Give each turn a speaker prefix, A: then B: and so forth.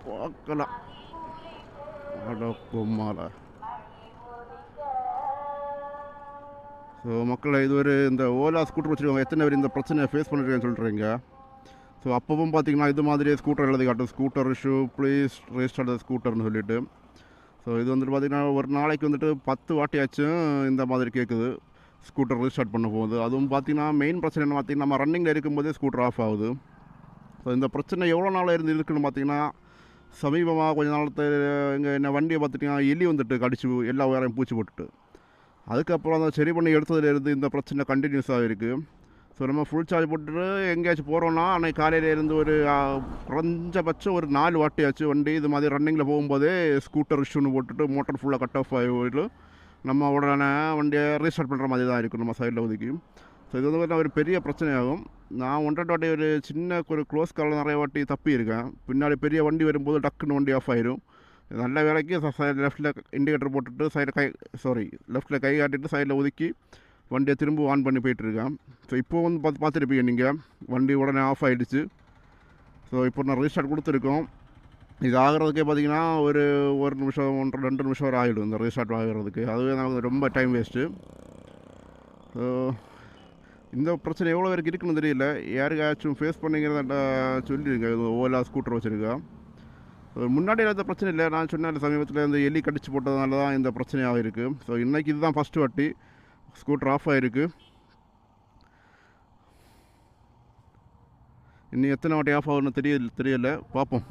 A: பார்க்கலாம். அட பொம்மால. ஸோ மக்களை இது ஒரு இந்த ஓலா ஸ்கூட்டர் வச்சுருக்காங்க. எத்தனை பேர் இந்த பிரச்சனையை ஃபேஸ் பண்ணிருக்கேன்னு சொல்கிறீங்க. ஸோ அப்பவும் பார்த்தீங்கன்னா இது மாதிரியே ஸ்கூட்டர் எழுதி காட்டும், scooter issue please register the ஸ்கூட்டர்னு சொல்லிட்டு. ஸோ இது வந்துட்டு பார்த்திங்கன்னா ஒரு நாளைக்கு வந்துட்டு 10 வாட்டியாச்சும் இந்த மாதிரி கேட்குது ஸ்கூட்டர் ரீஸ்டார்ட் பண்ண போகுது. அதுவும் பார்த்திங்கன்னா மெயின் பிரச்சனை என்ன பார்த்திங்கன்னா நம்ம ரன்னிங்கில் இருக்கும்போதே ஸ்கூட்டர் ஆஃப் ஆகுது. ஸோ இந்த பிரச்சனை எவ்வளோ நாள் இருக்குன்னு பார்த்திங்கன்னா சமீபமாக கொஞ்ச நாளத்தை என்ன வண்டியை பார்த்துட்டிங்கன்னா எலி வந்துட்டு கடிச்சு எல்லா உயரையும் பூச்சி போட்டுட்டு அதுக்கப்புறம் அதை சரி பண்ணி எடுத்ததுலேருந்து இந்த பிரச்சனை கண்டினியூஸாக இருக்குது. ஸோ நம்ம ஃபுல் சார்ஜ் போட்டுட்டு எங்கேயாச்சும் போகிறோன்னா அன்றைக்கி காலையிலேருந்து ஒரு குறைஞ்சபட்சம் ஒரு 4 வாட்டியாச்சு வண்டி இது மாதிரி ரன்னிங்கில் போகும்போதே ஸ்கூட்டர் இஷ்யூன்னு போட்டுட்டு மோட்டர் ஃபுல்லாக கட் ஆஃப் ஆகி போயிட்டு நம்ம உடனே வண்டியை ரீஸ்டார்ட் பண்ணுற மாதிரி தான் இருக்கும் நம்ம சைடில் ஒதுக்கி. ஸோ இது வந்து ஒரு பெரிய பிரச்சனையாகும். நான் 1-2 வாட்டி ஒரு சின்ன ஒரு க்ளோஸ் காலில் நிறைய வாட்டி தப்பி இருக்கேன். பின்னாடி பெரிய வண்டி வரும்போது டக்குன்னு வண்டி ஆஃப் ஆயிரும். நல்ல வேலைக்கு லெஃப்ட்டில் இண்டிகேட்டர் போட்டுட்டு லெஃப்ட்டில் கை காட்டிட்டு சைடில் ஒதுக்கி வண்டியை திரும்ப ஆன் பண்ணி போயிட்டுருக்கேன். ஸோ இப்போ வந்து பார்த்துருப்பீங்க நீங்கள் வண்டி உடனே ஆஃப் ஆகிடுச்சு. ஸோ இப்போ நான் ரீஸ்டார்ட் கொடுத்துருக்கோம். இது ஆகிறதுக்கே பார்த்திங்கன்னா ஒரு நிமிஷம் 1-2 நிமிஷம் வரை ஆகிடும் இந்த ரீஸ்டார்ட் ஆகிறதுக்கு. அதுவே நமக்கு ரொம்ப டைம் வேஸ்ட்டு. ஸோ இந்த பிரச்சனை எவ்வளோ பேருக்கு இருக்குன்னு தெரியல. யாருக்காச்சும் ஃபேஸ் பண்ணிங்கிறத சொல்லியிருங்க. இது ஓலா ஸ்கூட்டர் வச்சுருக்கா. முன்னாடி இந்த பிரச்சனை இல்லை. நான் சொன்ன சமீபத்தில் இந்த எலி கடிச்சு போட்டதுனால தான் இந்த பிரச்சனையாக இருக்குது. ஸோ இன்றைக்கி இதுதான் ஃபஸ்ட்டு வாட்டி ஸ்கூட்டர் ஆஃப் ஆகிருக்கு. இன்னும் எத்தனை வாட்டி ஆஃப் ஆகுன்னு தெரியல பார்ப்போம்.